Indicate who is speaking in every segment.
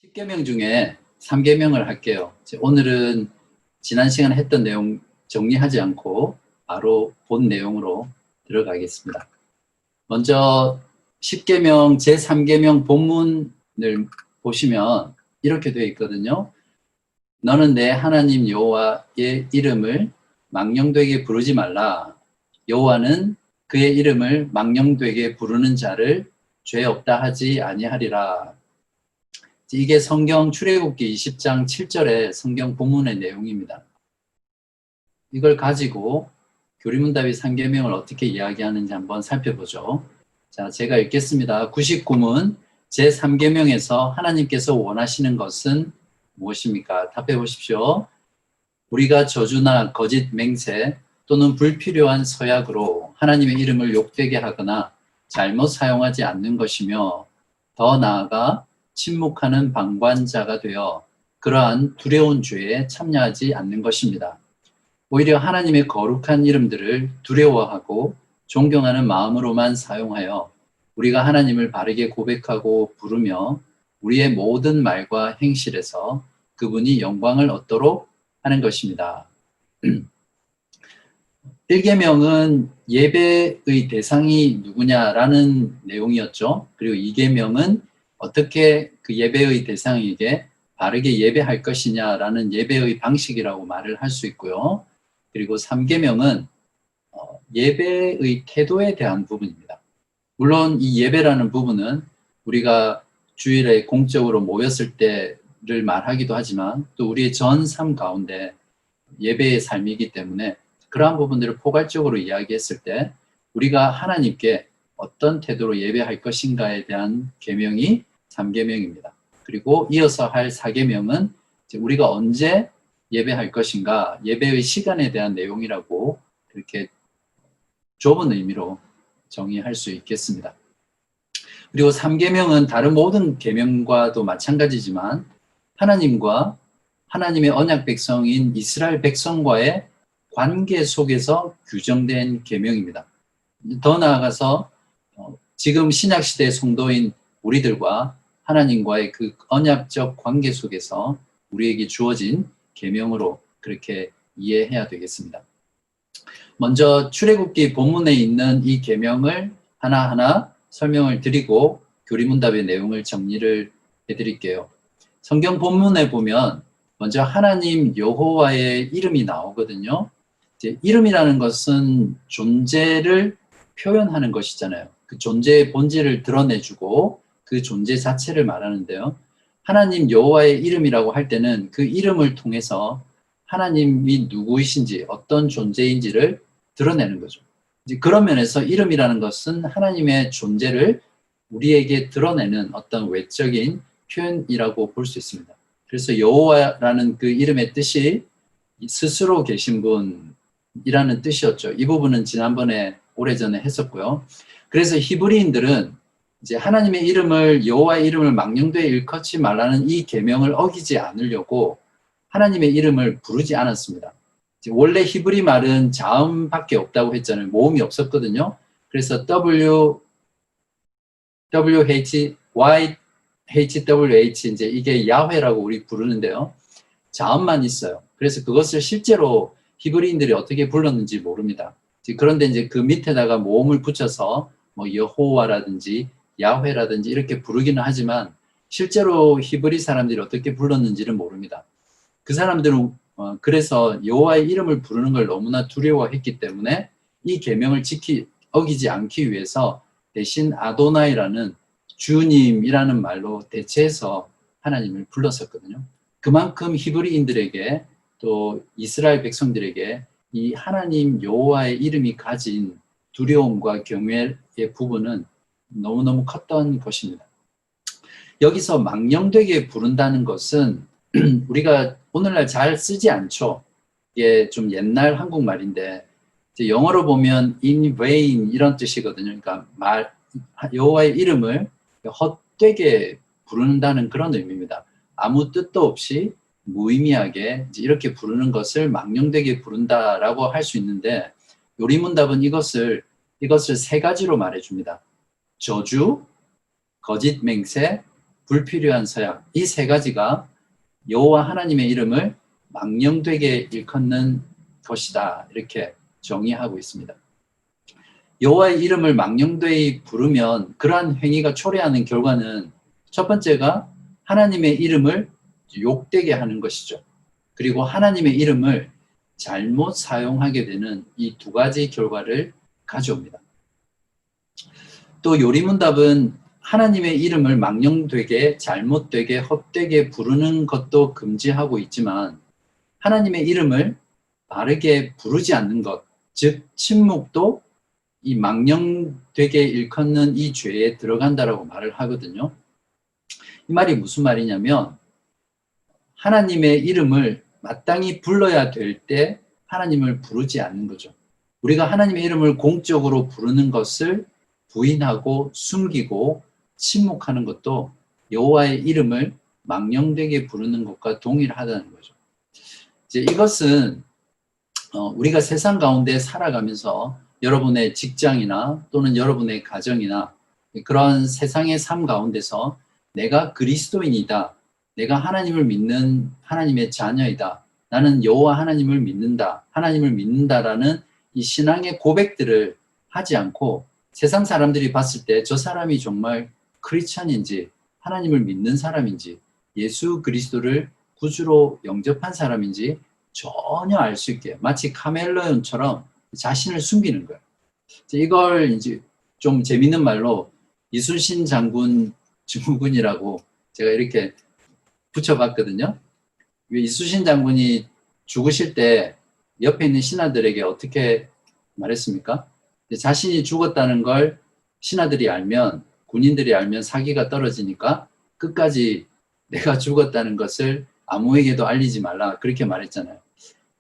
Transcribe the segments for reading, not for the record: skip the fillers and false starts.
Speaker 1: 10계명 중에 3계명을 할게요. 오늘은 지난 시간에 했던 내용 정리하지 않고 바로 본 내용으로 들어가겠습니다. 먼저 10계명 제3계명 본문을 보시면 이렇게 되어 있거든요. 너는 내 하나님 여호와의 이름을 망령되게 부르지 말라. 여호와는 그의 이름을 망령되게 부르는 자를 죄 없다 하지 아니하리라. 이게 성경 출애굽기 20장 7절의 성경 본문의 내용입니다. 이걸 가지고 교리문답이 3계명을 어떻게 이야기하는지 한번 살펴보죠. 자, 제가 읽겠습니다. 99문 제3계명에서 하나님께서 원하시는 것은 무엇입니까? 답해 보십시오. 우리가 저주나 거짓 맹세 또는 불필요한 서약으로 하나님의 이름을 욕되게 하거나 잘못 사용하지 않는 것이며, 더 나아가 침묵하는 방관자가 되어 그러한 두려운 죄에 참여하지 않는 것입니다. 오히려 하나님의 거룩한 이름들을 두려워하고 존경하는 마음으로만 사용하여 우리가 하나님을 바르게 고백하고 부르며 우리의 모든 말과 행실에서 그분이 영광을 얻도록 하는 것입니다. 1계명은 예배의 대상이 누구냐라는 내용이었죠. 그리고 2계명은 어떻게 그 예배의 대상에게 바르게 예배할 것이냐라는 예배의 방식이라고 말을 할 수 있고요. 그리고 3계명은 예배의 태도에 대한 부분입니다. 물론 이 예배라는 부분은 우리가 주일에 공적으로 모였을 때를 말하기도 하지만 또 우리의 전 삶 가운데 예배의 삶이기 때문에 그러한 부분들을 포괄적으로 이야기했을 때 우리가 하나님께 어떤 태도로 예배할 것인가에 대한 계명이 3계명입니다. 그리고 이어서 할 4계명은 우리가 언제 예배할 것인가, 예배의 시간에 대한 내용이라고 그렇게 좁은 의미로 정의할 수 있겠습니다. 그리고 3계명은 다른 모든 계명과도 마찬가지지만 하나님과 하나님의 언약 백성인 이스라엘 백성과의 관계 속에서 규정된 계명입니다. 더 나아가서 지금 신약시대의 성도인 우리들과 하나님과의 그 언약적 관계 속에서 우리에게 주어진 계명으로 그렇게 이해해야 되겠습니다. 먼저 출애굽기 본문에 있는 이 계명을 하나하나 설명을 드리고 교리문답의 내용을 정리를 해드릴게요. 성경 본문에 보면 먼저 하나님 여호와의 이름이 나오거든요. 이제 이름이라는 것은 존재를 표현하는 것이잖아요. 그 존재의 본질을 드러내주고 그 존재 자체를 말하는데요. 하나님 여호와의 이름이라고 할 때는 그 이름을 통해서 하나님이 누구이신지 어떤 존재인지를 드러내는 거죠. 이제 그런 면에서 이름이라는 것은 하나님의 존재를 우리에게 드러내는 어떤 외적인 표현이라고 볼 수 있습니다. 그래서 여호와라는 그 이름의 뜻이 스스로 계신 분이라는 뜻이었죠. 이 부분은 지난번에 오래전에 했었고요. 그래서 히브리인들은 이제 하나님의 이름을, 여호와의 이름을 망령되이 일컫지 말라는 이 계명을 어기지 않으려고 하나님의 이름을 부르지 않았습니다. 원래 히브리 말은 자음밖에 없다고 했잖아요. 모음이 없었거든요. 그래서 YHWH 이제 이게 야훼라고 우리 부르는데요. 자음만 있어요. 그래서 그것을 실제로 히브리인들이 어떻게 불렀는지 모릅니다. 그런데 이제 그 밑에다가 모음을 붙여서 뭐 여호와라든지 야훼라든지 이렇게 부르기는 하지만 실제로 히브리 사람들이 어떻게 불렀는지는 모릅니다. 그 사람들은 그래서 여호와의 이름을 부르는 걸 너무나 두려워했기 때문에 이 계명을 어기지 않기 위해서 대신 아도나이라는 주님이라는 말로 대체해서 하나님을 불렀었거든요. 그만큼 히브리인들에게 또 이스라엘 백성들에게 이 하나님 여호와의 이름이 가진 두려움과 경외의 부분은 너무너무 컸던 것입니다. 여기서 망령되게 부른다는 것은 우리가 오늘날 잘 쓰지 않죠. 이게 좀 옛날 한국말인데 영어로 보면 in vain 이런 뜻이거든요. 그러니까 여호와의 이름을 헛되게 부른다는 그런 의미입니다. 아무 뜻도 없이 무의미하게 이렇게 부르는 것을 망령되게 부른다라고 할 수 있는데 요리문답은 이것을 세 가지로 말해줍니다. 저주, 거짓 맹세, 불필요한 서약, 이 세 가지가 여호와 하나님의 이름을 망령되게 일컫는 것이다. 이렇게 정의하고 있습니다. 여호와의 이름을 망령되이 부르면 그러한 행위가 초래하는 결과는 첫 번째가 하나님의 이름을 욕되게 하는 것이죠. 그리고 하나님의 이름을 잘못 사용하게 되는 이 두 가지 결과를 가져옵니다. 또 요리문답은 하나님의 이름을 망령되게, 잘못되게, 헛되게 부르는 것도 금지하고 있지만 하나님의 이름을 바르게 부르지 않는 것, 즉 침묵도 이 망령되게 일컫는 이 죄에 들어간다라고 말을 하거든요. 이 말이 무슨 말이냐면 하나님의 이름을 마땅히 불러야 될 때 하나님을 부르지 않는 거죠. 우리가 하나님의 이름을 공적으로 부르는 것을 부인하고 숨기고 침묵하는 것도 여호와의 이름을 망령되게 부르는 것과 동일하다는 거죠. 이제 이것은 우리가 세상 가운데 살아가면서 여러분의 직장이나 또는 여러분의 가정이나 그런 세상의 삶 가운데서 내가 그리스도인이다. 내가 하나님을 믿는 하나님의 자녀이다. 나는 여호와 하나님을 믿는다. 하나님을 믿는다라는 이 신앙의 고백들을 하지 않고 세상 사람들이 봤을 때 저 사람이 정말 크리스천인지 하나님을 믿는 사람인지 예수 그리스도를 구주로 영접한 사람인지 전혀 알 수 있게 마치 카멜레온처럼 자신을 숨기는 거예요. 이걸 이제 좀 재밌는 말로 이순신 장군 증후군이라고 제가 이렇게 붙여봤거든요. 이순신 장군이 죽으실 때 옆에 있는 신하들에게 어떻게 말했습니까? 자신이 죽었다는 걸 신하들이 알면, 군인들이 알면 사기가 떨어지니까 끝까지 내가 죽었다는 것을 아무에게도 알리지 말라, 그렇게 말했잖아요.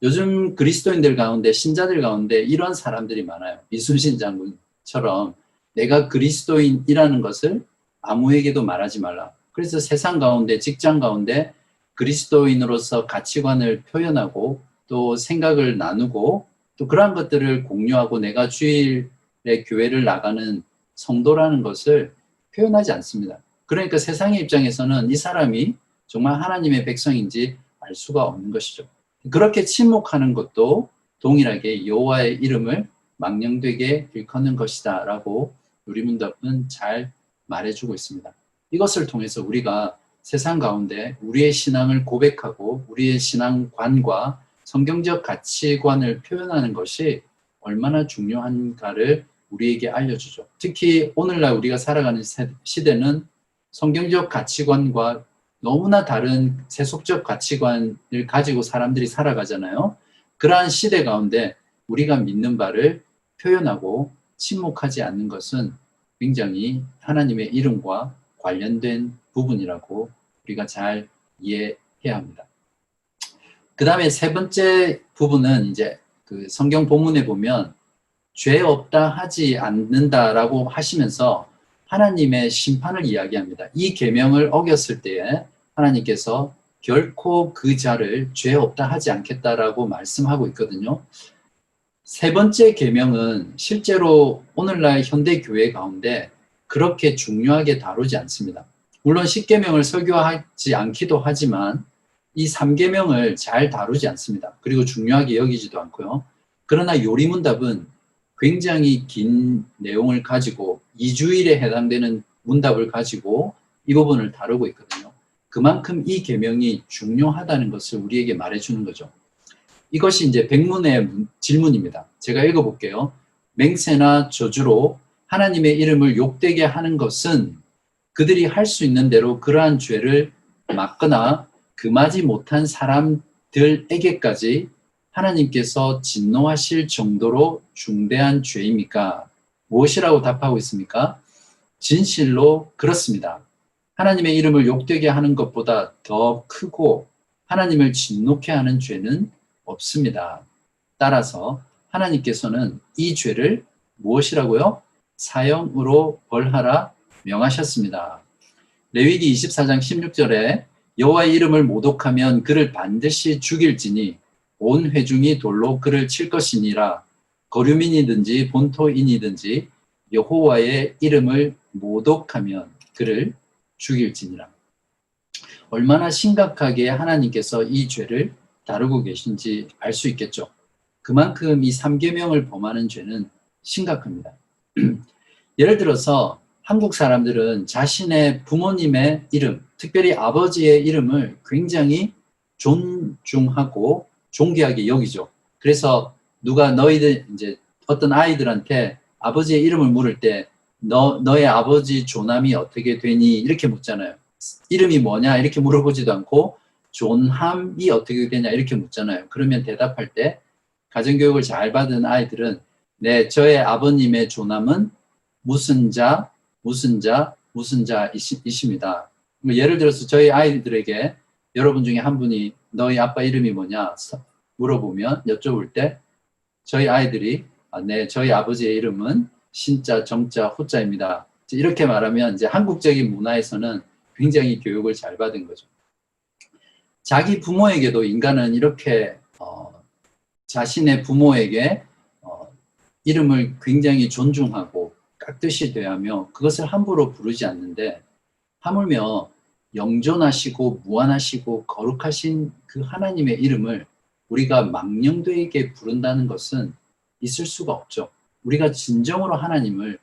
Speaker 1: 요즘 그리스도인들 가운데, 신자들 가운데 이런 사람들이 많아요. 이순신 장군처럼 내가 그리스도인이라는 것을 아무에게도 말하지 말라. 그래서 세상 가운데, 직장 가운데 그리스도인으로서 가치관을 표현하고 또 생각을 나누고 또 그러한 것들을 공유하고 내가 주일에 교회를 나가는 성도라는 것을 표현하지 않습니다. 그러니까 세상의 입장에서는 이 사람이 정말 하나님의 백성인지 알 수가 없는 것이죠. 그렇게 침묵하는 것도 동일하게 여호와의 이름을 망령되게 일컫는 것이다 라고 요리문답은 잘 말해주고 있습니다. 이것을 통해서 우리가 세상 가운데 우리의 신앙을 고백하고 우리의 신앙관과 성경적 가치관을 표현하는 것이 얼마나 중요한가를 우리에게 알려주죠. 특히 오늘날 우리가 살아가는 시대는 성경적 가치관과 너무나 다른 세속적 가치관을 가지고 사람들이 살아가잖아요. 그러한 시대 가운데 우리가 믿는 바를 표현하고 침묵하지 않는 것은 굉장히 하나님의 이름과 관련된 부분이라고 우리가 잘 이해해야 합니다. 그 다음에 세 번째 부분은 이제 그 성경 본문에 보면 죄 없다 하지 않는다라고 하시면서 하나님의 심판을 이야기합니다. 이 계명을 어겼을 때에 하나님께서 결코 그 자를 죄 없다 하지 않겠다라고 말씀하고 있거든요. 세 번째 계명은 실제로 오늘날 현대 교회 가운데 그렇게 중요하게 다루지 않습니다. 물론 10계명을 설교하지 않기도 하지만 이 3계명을 잘 다루지 않습니다. 그리고 중요하게 여기지도 않고요. 그러나 요리문답은 굉장히 긴 내용을 가지고 2주일에 해당되는 문답을 가지고 이 부분을 다루고 있거든요. 그만큼 이 계명이 중요하다는 것을 우리에게 말해주는 거죠. 이것이 이제 백문의 질문입니다. 제가 읽어볼게요. 맹세나 저주로 하나님의 이름을 욕되게 하는 것은 그들이 할 수 있는 대로 그러한 죄를 막거나 금하지 못한 사람들에게까지 하나님께서 진노하실 정도로 중대한 죄입니까? 무엇이라고 답하고 있습니까? 진실로 그렇습니다. 하나님의 이름을 욕되게 하는 것보다 더 크고 하나님을 진노케 하는 죄는 없습니다. 따라서 하나님께서는 이 죄를 무엇이라고요? 사형으로 벌하라 명하셨습니다. 레위기 24장 16절에 여호와의 이름을 모독하면 그를 반드시 죽일지니 온 회중이 돌로 그를 칠 것이니라. 거류민이든지 본토인이든지 여호와의 이름을 모독하면 그를 죽일지니라. 얼마나 심각하게 하나님께서 이 죄를 다루고 계신지 알 수 있겠죠. 그만큼 이 3계명을 범하는 죄는 심각합니다. 예를 들어서 한국 사람들은 자신의 부모님의 이름, 특별히 아버지의 이름을 굉장히 존중하고 존귀하게 여기죠. 그래서 누가 너희들 이제 어떤 아이들한테 아버지의 이름을 물을 때 너의 아버지 조남이 어떻게 되니? 이렇게 묻잖아요. 이름이 뭐냐? 이렇게 물어보지도 않고 존함이 어떻게 되냐? 이렇게 묻잖아요. 그러면 대답할 때 가정교육을 잘 받은 아이들은 네, 저의 아버님의 조남은 무슨 자, 무슨 자, 무슨 자이십니다. 예를 들어서 저희 아이들에게 여러분 중에 한 분이 너희 아빠 이름이 뭐냐 물어보면 여쭤볼 때 저희 아이들이 네, 저희 아버지의 이름은 신자, 정자, 호자입니다. 이렇게 말하면 이제 한국적인 문화에서는 굉장히 교육을 잘 받은 거죠. 자기 부모에게도 인간은 이렇게 자신의 부모에게 이름을 굉장히 존중하고 깍듯이 대하며 그것을 함부로 부르지 않는데 하물며 영존하시고 무한하시고 거룩하신 그 하나님의 이름을 우리가 망령되게 부른다는 것은 있을 수가 없죠. 우리가 진정으로 하나님을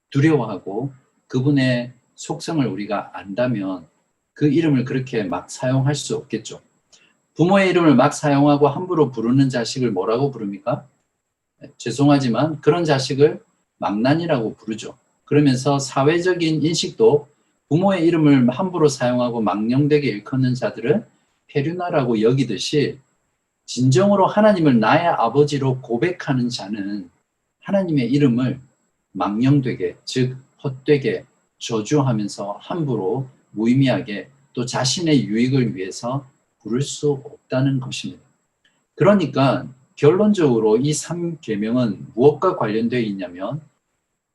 Speaker 1: 두려워하고 그분의 속성을 우리가 안다면 그 이름을 그렇게 막 사용할 수 없겠죠. 부모의 이름을 막 사용하고 함부로 부르는 자식을 뭐라고 부릅니까? 죄송하지만 그런 자식을 망난이라고 부르죠. 그러면서 사회적인 인식도 부모의 이름을 함부로 사용하고 망령되게 일컫는 자들을 폐륜하라고 여기듯이 진정으로 하나님을 나의 아버지로 고백하는 자는 하나님의 이름을 망령되게, 즉 헛되게 저주하면서 함부로 무의미하게 또 자신의 유익을 위해서 부를 수 없다는 것입니다. 그러니까 결론적으로 이 3계명은 무엇과 관련되어 있냐면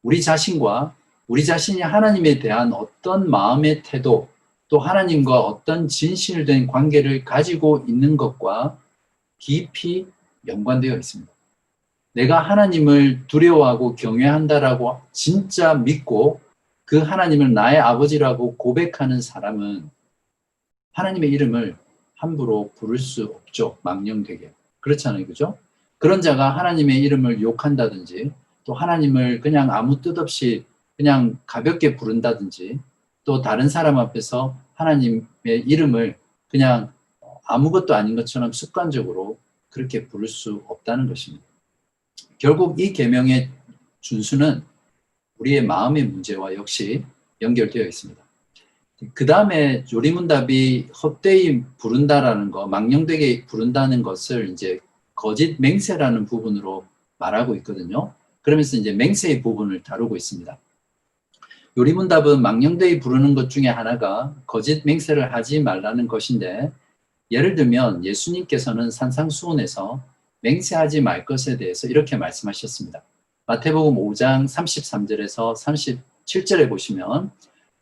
Speaker 1: 우리 자신과 우리 자신이 하나님에 대한 어떤 마음의 태도 또 하나님과 어떤 진실된 관계를 가지고 있는 것과 깊이 연관되어 있습니다. 내가 하나님을 두려워하고 경외한다라고 진짜 믿고 그 하나님을 나의 아버지라고 고백하는 사람은 하나님의 이름을 함부로 부를 수 없죠. 망령되게. 그렇잖아요. 그죠? 그런 자가 하나님의 이름을 욕한다든지 또 하나님을 그냥 아무 뜻 없이 그냥 가볍게 부른다든지 또 다른 사람 앞에서 하나님의 이름을 그냥 아무것도 아닌 것처럼 습관적으로 그렇게 부를 수 없다는 것입니다. 결국 이 계명의 준수는 우리의 마음의 문제와 역시 연결되어 있습니다. 그 다음에 조리문답이 헛되이 부른다라는 거, 망령되게 부른다는 것을 이제 거짓 맹세라는 부분으로 말하고 있거든요. 그러면서 이제 맹세의 부분을 다루고 있습니다. 요리문답은 망령되이 부르는 것 중에 하나가 거짓 맹세를 하지 말라는 것인데 예를 들면 예수님께서는 산상수훈에서 맹세하지 말 것에 대해서 이렇게 말씀하셨습니다. 마태복음 5장 33절에서 37절에 보시면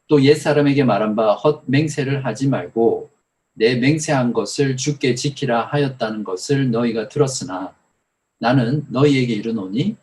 Speaker 1: 또 옛사람에게 말한 바 헛 맹세를 하지 말고 내 맹세한 것을 주께 지키라 하였다는 것을 너희가 들었으나 나는 너희에게 이르노니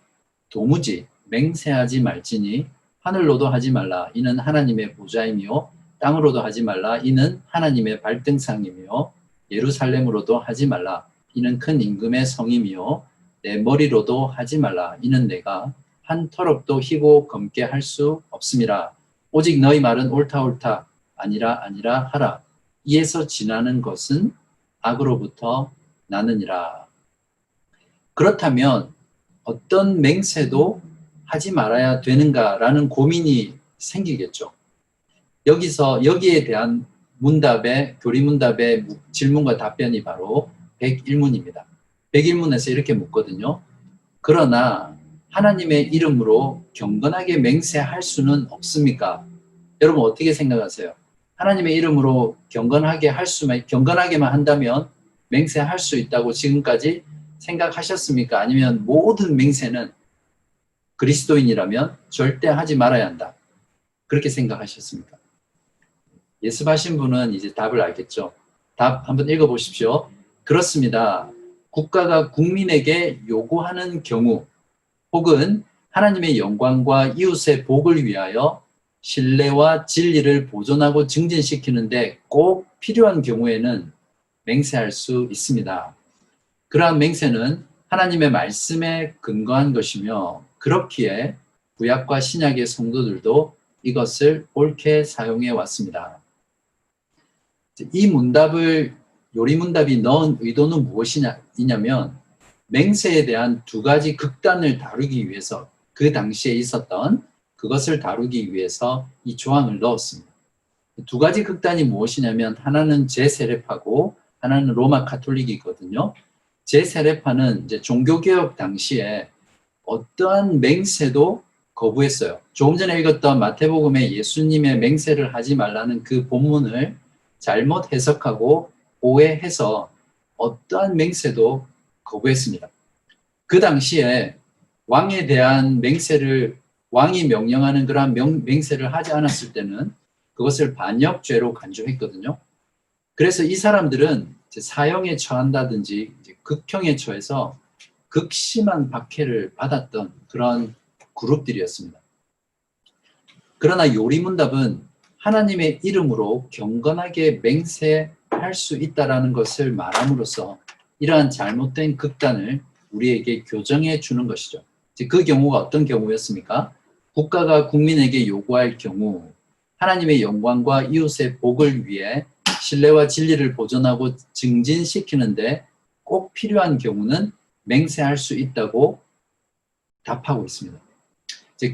Speaker 1: 도무지 맹세하지 말지니 하늘로도 하지 말라 이는 하나님의 보좌이며 땅으로도 하지 말라 이는 하나님의 발등상이며 예루살렘으로도 하지 말라 이는 큰 임금의 성이며 내 머리로도 하지 말라 이는 내가 한 터럭도 희고 검게 할 수 없음이라 오직 너희 말은 옳다 옳다 아니라 아니라 하라 이에서 지나는 것은 악으로부터 나느니라. 그렇다면 어떤 맹세도 하지 말아야 되는가라는 고민이 생기겠죠. 여기에 대한 문답의 교리문답의 질문과 답변이 바로 101문입니다. 101문에서 이렇게 묻거든요. 그러나 하나님의 이름으로 경건하게 맹세할 수는 없습니까? 여러분 어떻게 생각하세요? 하나님의 이름으로 경건하게만 한다면 맹세할 수 있다고 지금까지 생각하셨습니까? 아니면 모든 맹세는 그리스도인이라면 절대 하지 말아야 한다. 그렇게 생각하셨습니까? 예습하신 분은 이제 답을 알겠죠. 답 한번 읽어보십시오. 그렇습니다. 국가가 국민에게 요구하는 경우 혹은 하나님의 영광과 이웃의 복을 위하여 신뢰와 진리를 보존하고 증진시키는데 꼭 필요한 경우에는 맹세할 수 있습니다. 그러한 맹세는 하나님의 말씀에 근거한 것이며 그렇기에 구약과 신약의 성도들도 이것을 옳게 사용해 왔습니다. 이 문답을 요리문답이 넣은 의도는 무엇이냐면 맹세에 대한 두 가지 극단을 다루기 위해서 그 당시에 있었던 그것을 다루기 위해서 이 조항을 넣었습니다. 두 가지 극단이 무엇이냐면 하나는 제세례파고 하나는 로마 가톨릭이거든요. 제세례파는 이제 종교개혁 당시에 어떠한 맹세도 거부했어요. 조금 전에 읽었던 마태복음에 예수님의 맹세를 하지 말라는 그 본문을 잘못 해석하고 오해해서 어떠한 맹세도 거부했습니다. 그 당시에 왕에 대한 맹세를 왕이 명령하는 그러한 맹세를 하지 않았을 때는 그것을 반역죄로 간주했거든요. 그래서 이 사람들은 사형에 처한다든지 극형에 처해서 극심한 박해를 받았던 그런 그룹들이었습니다. 그러나 요리문답은 하나님의 이름으로 경건하게 맹세할 수 있다라는 것을 말함으로써 이러한 잘못된 극단을 우리에게 교정해 주는 것이죠. 그 경우가 어떤 경우였습니까? 국가가 국민에게 요구할 경우 하나님의 영광과 이웃의 복을 위해 신뢰와 진리를 보존하고 증진시키는데 꼭 필요한 경우는 맹세할 수 있다고 답하고 있습니다.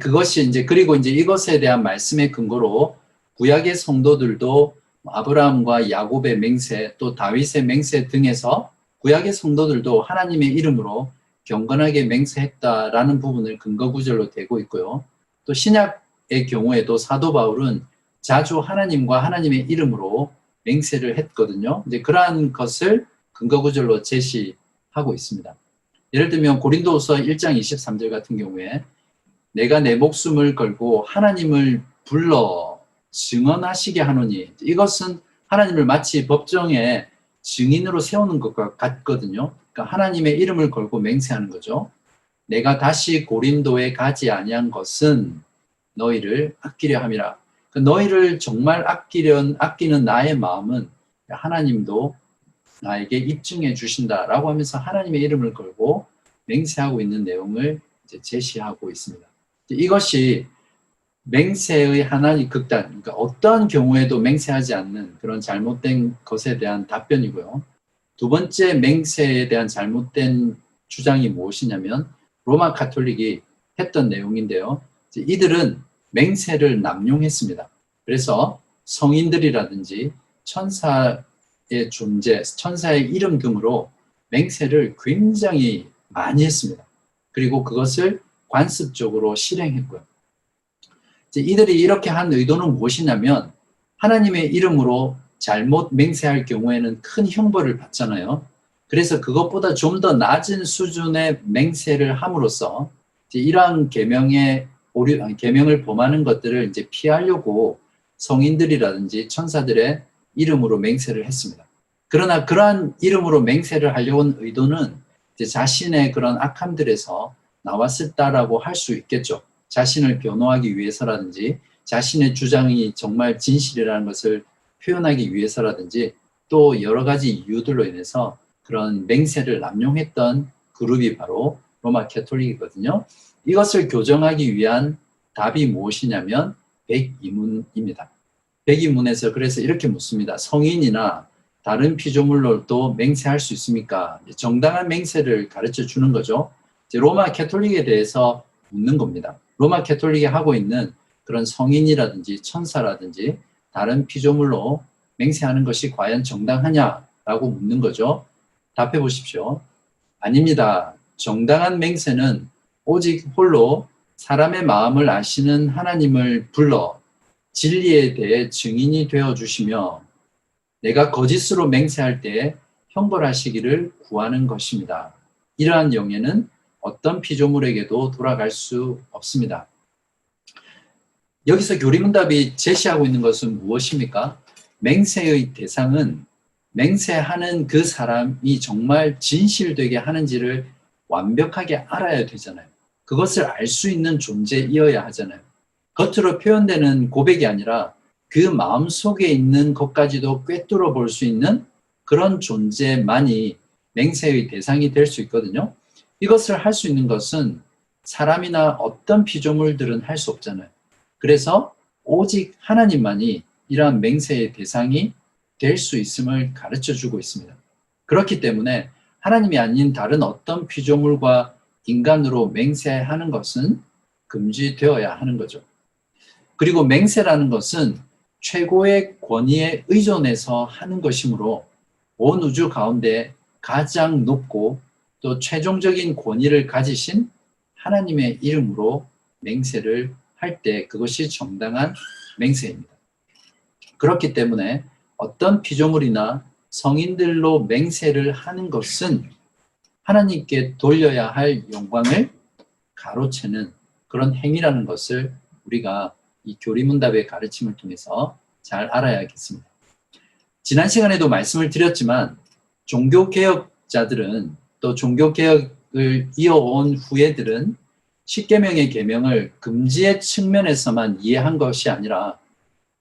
Speaker 1: 그것이 그리고 이것에 대한 말씀의 근거로 구약의 성도들도 아브라함과 야곱의 맹세 또 다윗의 맹세 등에서 구약의 성도들도 하나님의 이름으로 경건하게 맹세했다라는 부분을 근거 구절로 대고 있고요. 또 신약의 경우에도 사도 바울은 자주 하나님과 하나님의 이름으로 맹세를 했거든요. 그러한 것을 근거 구절로 제시하고 있습니다. 예를 들면 고린도후서 1장 23절 같은 경우에 내가 내 목숨을 걸고 하나님을 불러 증언하시게 하노니 이것은 하나님을 마치 법정에 증인으로 세우는 것과 같거든요. 그러니까 하나님의 이름을 걸고 맹세하는 거죠. 내가 다시 고린도에 가지 아니한 것은 너희를 아끼려 함이라. 너희를 정말 아끼는 나의 마음은 하나님도 나에게 입증해 주신다라고 하면서 하나님의 이름을 걸고 맹세하고 있는 내용을 제시하고 있습니다. 이것이 맹세의 하나의 극단, 그러니까 어떠한 경우에도 맹세하지 않는 그런 잘못된 것에 대한 답변이고요. 두 번째 맹세에 대한 잘못된 주장이 무엇이냐면 로마 가톨릭이 했던 내용인데요. 이들은 맹세를 남용했습니다. 그래서 성인들이라든지 천사의 존재, 천사의 이름 등으로 맹세를 굉장히 많이 했습니다. 그리고 그것을 관습적으로 실행했고요. 이들이 이렇게 한 의도는 무엇이냐면 하나님의 이름으로 잘못 맹세할 경우에는 큰 형벌을 받잖아요. 그래서 그것보다 좀 더 낮은 수준의 맹세를 함으로써 이러한 계명을 범하는 것들을 피하려고 성인들이라든지 천사들의 이름으로 맹세를 했습니다. 그러나 그러한 이름으로 맹세를 하려고 하는 의도는 자신의 그런 악함들에서 나왔었다라고 할 수 있겠죠. 자신을 변호하기 위해서라든지 자신의 주장이 정말 진실이라는 것을 표현하기 위해서라든지 또 여러 가지 이유들로 인해서 그런 맹세를 남용했던 그룹이 바로 로마 가톨릭이거든요. 이것을 교정하기 위한 답이 무엇이냐면 백이문입니다. 백이문에서 그래서 이렇게 묻습니다. 성인이나 다른 피조물로도 맹세할 수 있습니까? 정당한 맹세를 가르쳐 주는 거죠. 로마 가톨릭에 대해서 묻는 겁니다. 로마 가톨릭이 하고 있는 그런 성인이라든지 천사라든지 다른 피조물로 맹세하는 것이 과연 정당하냐라고 묻는 거죠. 답해 보십시오. 아닙니다. 정당한 맹세는 오직 홀로 사람의 마음을 아시는 하나님을 불러 진리에 대해 증인이 되어 주시며 내가 거짓으로 맹세할 때에 형벌하시기를 구하는 것입니다. 이러한 영예는 어떤 피조물에게도 돌아갈 수 없습니다. 여기서 교리문답이 제시하고 있는 것은 무엇입니까? 맹세의 대상은 맹세하는 그 사람이 정말 진실되게 하는지를 완벽하게 알아야 되잖아요. 그것을 알 수 있는 존재이어야 하잖아요. 겉으로 표현되는 고백이 아니라 그 마음속에 있는 것까지도 꿰뚫어 볼 수 있는 그런 존재만이 맹세의 대상이 될 수 있거든요. 이것을 할 수 있는 것은 사람이나 어떤 피조물들은 할 수 없잖아요. 그래서 오직 하나님만이 이러한 맹세의 대상이 될 수 있음을 가르쳐 주고 있습니다. 그렇기 때문에 하나님이 아닌 다른 어떤 피조물과 인간으로 맹세하는 것은 금지되어야 하는 거죠. 그리고 맹세라는 것은 최고의 권위에 의존해서 하는 것이므로 온 우주 가운데 가장 높고 또 최종적인 권위를 가지신 하나님의 이름으로 맹세를 할 때 그것이 정당한 맹세입니다. 그렇기 때문에 어떤 피조물이나 성인들로 맹세를 하는 것은 하나님께 돌려야 할 영광을 가로채는 그런 행위라는 것을 우리가 이 교리문답의 가르침을 통해서 잘 알아야겠습니다. 지난 시간에도 말씀을 드렸지만 종교개혁자들은 또 종교개혁을 이어온 후예들은 십계명의 계명을 금지의 측면에서만 이해한 것이 아니라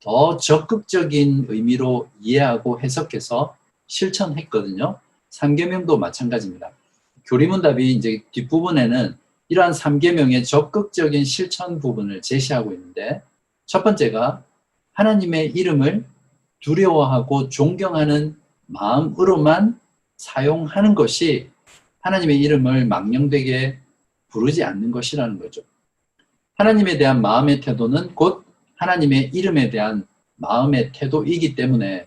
Speaker 1: 더 적극적인 의미로 이해하고 해석해서 실천했거든요. 삼계명도 마찬가지입니다. 교리문답이 이제 뒷부분에는 이러한 삼계명의 적극적인 실천 부분을 제시하고 있는데 첫 번째가 하나님의 이름을 두려워하고 존경하는 마음으로만 사용하는 것이 하나님의 이름을 망령되게 부르지 않는 것이라는 거죠. 하나님에 대한 마음의 태도는 곧 하나님의 이름에 대한 마음의 태도이기 때문에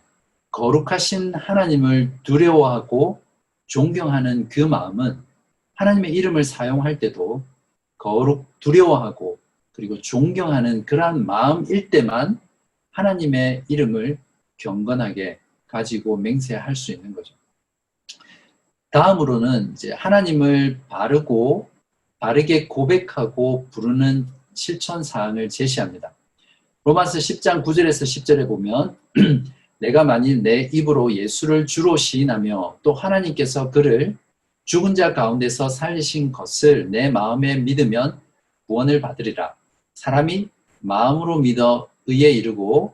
Speaker 1: 거룩하신 하나님을 두려워하고 존경하는 그 마음은 하나님의 이름을 사용할 때도 두려워하고 그리고 존경하는 그러한 마음일 때만 하나님의 이름을 경건하게 가지고 맹세할 수 있는 거죠. 다음으로는 이제 하나님을 바르게 고백하고 부르는 실천 사항을 제시합니다. 로마서 10장 9절에서 10절에 보면 내가 만일 내 입으로 예수를 주로 시인하며 또 하나님께서 그를 죽은 자 가운데서 살리신 것을 내 마음에 믿으면 구원을 받으리라. 사람이 마음으로 믿어 의에 이르고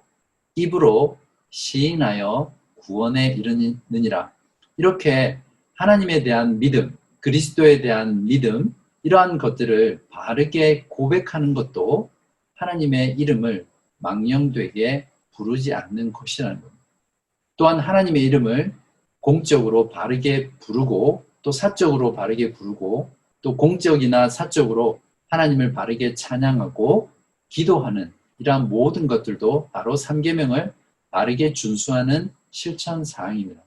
Speaker 1: 입으로 시인하여 구원에 이르느니라. 이렇게 하나님에 대한 믿음, 그리스도에 대한 믿음, 이러한 것들을 바르게 고백하는 것도 하나님의 이름을 망령되게 부르지 않는 것이라는 겁니다. 또한 하나님의 이름을 공적으로 바르게 부르고 또 사적으로 바르게 부르고 또 공적이나 사적으로 하나님을 바르게 찬양하고 기도하는 이러한 모든 것들도 바로 삼계명을 바르게 준수하는 실천 사항입니다.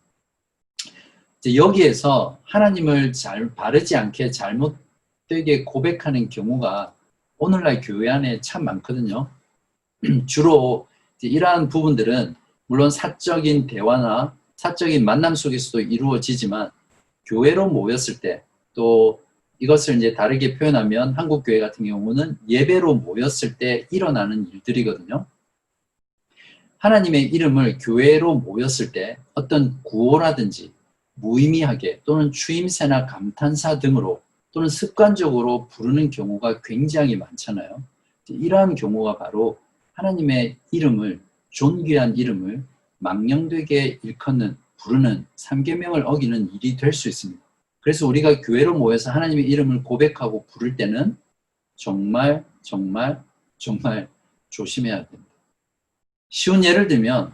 Speaker 1: 여기에서 하나님을 바르지 않게 잘못되게 고백하는 경우가 오늘날 교회 안에 참 많거든요. 주로 이러한 부분들은 물론 사적인 대화나 사적인 만남 속에서도 이루어지지만 교회로 모였을 때 또 이것을 이제 다르게 표현하면 한국 교회 같은 경우는 예배로 모였을 때 일어나는 일들이거든요. 하나님의 이름을 교회로 모였을 때 어떤 구호라든지 무의미하게 또는 추임새나 감탄사 등으로 또는 습관적으로 부르는 경우가 굉장히 많잖아요. 이러한 경우가 바로 하나님의 이름을, 존귀한 이름을 망령되게 일컫는, 부르는 삼계명을 어기는 일이 될 수 있습니다. 그래서 우리가 교회로 모여서 하나님의 이름을 고백하고 부를 때는 정말 조심해야 됩니다. 쉬운 예를 들면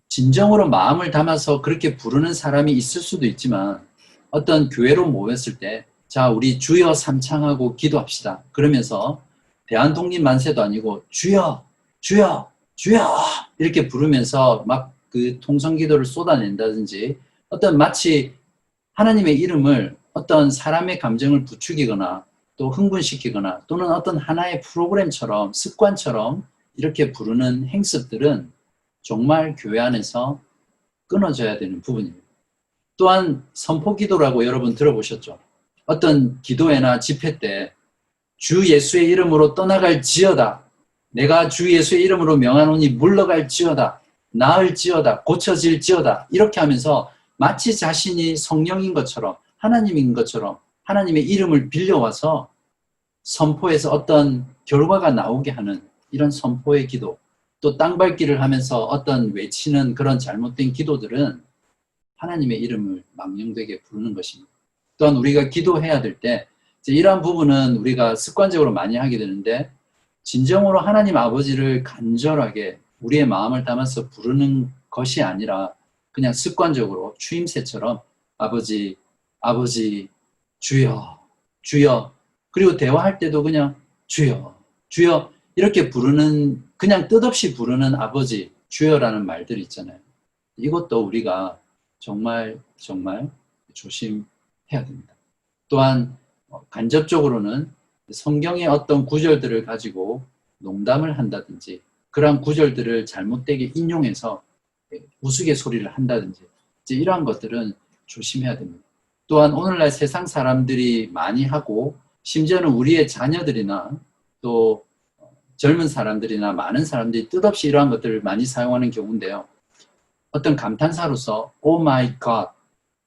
Speaker 1: 진정으로 마음을 담아서 그렇게 부르는 사람이 있을 수도 있지만 어떤 교회로 모였을 때 자, 우리 주여 삼창하고 기도합시다. 그러면서 대한독립 만세도 아니고 주여, 주여, 주여 이렇게 부르면서 막 그 통성기도를 쏟아낸다든지 어떤 마치 하나님의 이름을 어떤 사람의 감정을 부추기거나 또 흥분시키거나 또는 어떤 하나의 프로그램처럼 습관처럼 이렇게 부르는 행습들은 정말 교회 안에서 끊어져야 되는 부분입니다. 또한 선포기도라고 여러분 들어보셨죠? 어떤 기도회나 집회 때 주 예수의 이름으로 떠나갈지어다. 내가 주 예수의 이름으로 명하노니 물러갈지어다. 나을지어다. 고쳐질지어다. 이렇게 하면서 마치 자신이 성령인 것처럼 하나님인 것처럼 하나님의 이름을 빌려와서 선포에서 어떤 결과가 나오게 하는 이런 선포의 기도, 또 땅밟기를 하면서 어떤 외치는 그런 잘못된 기도들은 하나님의 이름을 망령되게 부르는 것입니다. 또한 우리가 기도해야 될 때 이러한 부분은 우리가 습관적으로 많이 하게 되는데, 진정으로 하나님 아버지를 간절하게 우리의 마음을 담아서 부르는 것이 아니라 그냥 습관적으로 추임새처럼 아버지, 아버지, 주여, 주여, 그리고 대화할 때도 그냥 주여, 주여 이렇게 부르는, 그냥 뜻없이 부르는 아버지, 주여라는 말들이 있잖아요. 이것도 우리가 정말 조심해야 됩니다. 또한 간접적으로는 성경의 어떤 구절들을 가지고 농담을 한다든지 그러한 구절들을 잘못되게 인용해서 우스갯소리를 한다든지 이러한 것들은 조심해야 됩니다. 또한 오늘날 세상 사람들이 많이 하고 심지어는 우리의 자녀들이나 또 젊은 사람들이나 많은 사람들이 뜻없이 이러한 것들을 많이 사용하는 경우인데요. 어떤 감탄사로서 Oh my God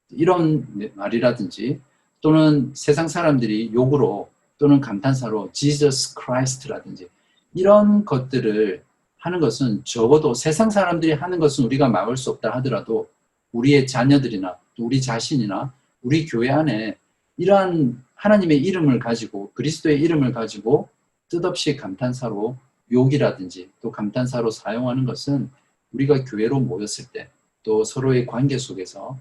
Speaker 1: 이런 말이라든지, 또는 세상 사람들이 욕으로 또는 감탄사로 Jesus Christ라든지 이런 것들을 하는 것은, 적어도 세상 사람들이 하는 것은 우리가 막을 수 없다 하더라도 우리의 자녀들이나 또 우리 자신이나 우리 교회 안에 이러한 하나님의 이름을 가지고, 그리스도의 이름을 가지고 뜻없이 감탄사로 욕이라든지 또 감탄사로 사용하는 것은 우리가 교회로 모였을 때 또 서로의 관계 속에서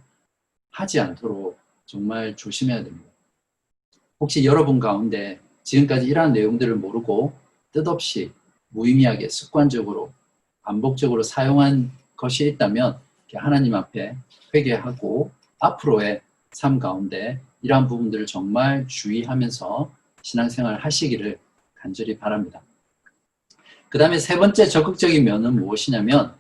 Speaker 1: 하지 않도록 정말 조심해야 됩니다. 혹시 여러분 가운데 지금까지 이러한 내용들을 모르고 뜻없이 무의미하게 습관적으로 반복적으로 사용한 것이 있다면 하나님 앞에 회개하고 앞으로의 삶 가운데 이러한 부분들을 정말 주의하면서 신앙생활 하시기를 간절히 바랍니다. 그 다음에 세 번째 적극적인 면은 무엇이냐면,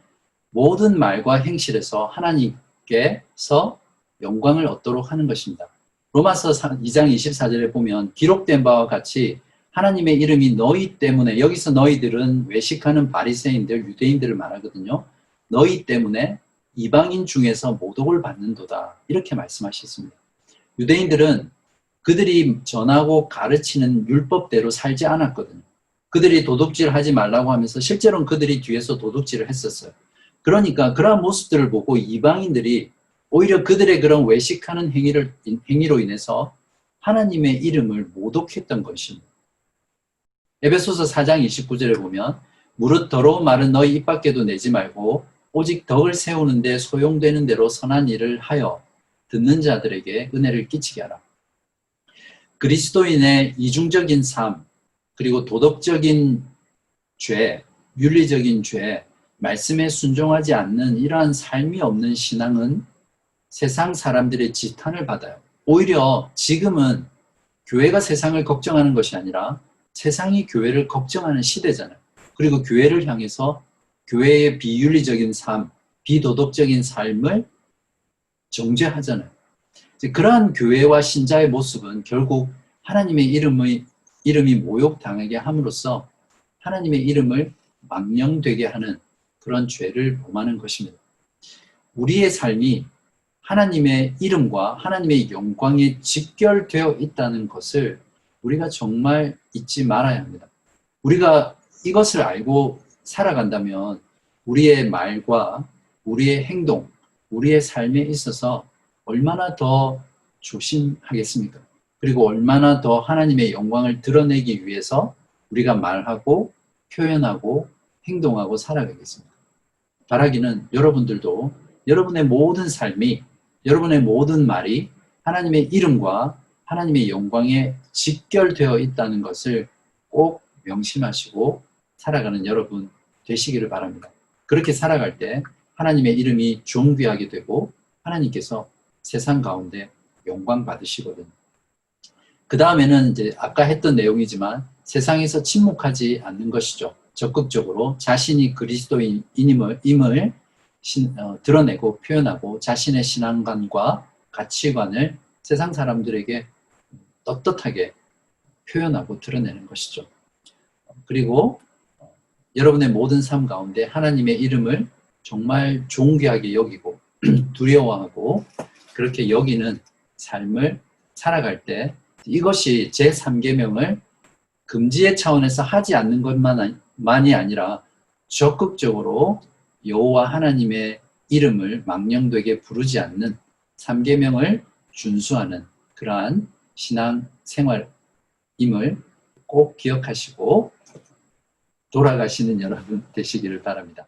Speaker 1: 모든 말과 행실에서 하나님께서 영광을 얻도록 하는 것입니다. 로마서 2장 24절에 보면 기록된 바와 같이 하나님의 이름이 너희 때문에, 여기서 너희들은 외식하는 바리새인들, 유대인들을 말하거든요. 너희 때문에 이방인 중에서 모독을 받는도다, 이렇게 말씀하셨습니다. 유대인들은 그들이 전하고 가르치는 율법대로 살지 않았거든요. 그들이 도둑질 하지 말라고 하면서 실제로는 그들이 뒤에서 도둑질을 했었어요. 그러니까 그러한 모습들을 보고 이방인들이 오히려 그들의 그런 외식하는 행위로 인해서 하나님의 이름을 모독했던 것입니다. 에베소서 4장 29절에 보면 무릇 더러운 말은 너희 입 밖에도 내지 말고 오직 덕을 세우는 데 소용되는 대로 선한 일을 하여 듣는 자들에게 은혜를 끼치게 하라. 그리스도인의 이중적인 삶, 그리고 도덕적인 죄, 윤리적인 죄, 말씀에 순종하지 않는 이러한 삶이 없는 신앙은 세상 사람들의 지탄을 받아요. 오히려 지금은 교회가 세상을 걱정하는 것이 아니라 세상이 교회를 걱정하는 시대잖아요. 그리고 교회를 향해서 교회의 비윤리적인 삶, 비도덕적인 삶을 정죄하잖아요. 그러한 교회와 신자의 모습은 결국 하나님의 이름이 모욕당하게 함으로써 하나님의 이름을 망령되게 하는 그런 죄를 범하는 것입니다. 우리의 삶이 하나님의 이름과 하나님의 영광에 직결되어 있다는 것을 우리가 정말 잊지 말아야 합니다. 우리가 이것을 알고 살아간다면 우리의 말과 우리의 행동, 우리의 삶에 있어서 얼마나 더 조심하겠습니까? 그리고 얼마나 더 하나님의 영광을 드러내기 위해서 우리가 말하고 표현하고 행동하고 살아가겠습니까? 바라기는 여러분들도 여러분의 모든 삶이, 여러분의 모든 말이 하나님의 이름과 하나님의 영광에 직결되어 있다는 것을 꼭 명심하시고 살아가는 여러분 되시기를 바랍니다. 그렇게 살아갈 때 하나님의 이름이 존귀하게 되고 하나님께서 세상 가운데 영광 받으시거든요. 그 다음에는 이제 아까 했던 내용이지만 세상에서 침묵하지 않는 것이죠. 적극적으로 자신이 그리스도인임을 드러내고 표현하고 자신의 신앙관과 가치관을 세상 사람들에게 떳떳하게 표현하고 드러내는 것이죠. 그리고 여러분의 모든 삶 가운데 하나님의 이름을 정말 존귀하게 여기고 두려워하고 그렇게 여기는 삶을 살아갈 때 이것이 제3계명을 금지의 차원에서 하지 않는 것만이 아니라 적극적으로 여호와 하나님의 이름을 망령되게 부르지 않는 3계명을 준수하는 그러한 신앙 생활임을 꼭 기억하시고 돌아가시는 여러분 되시기를 바랍니다.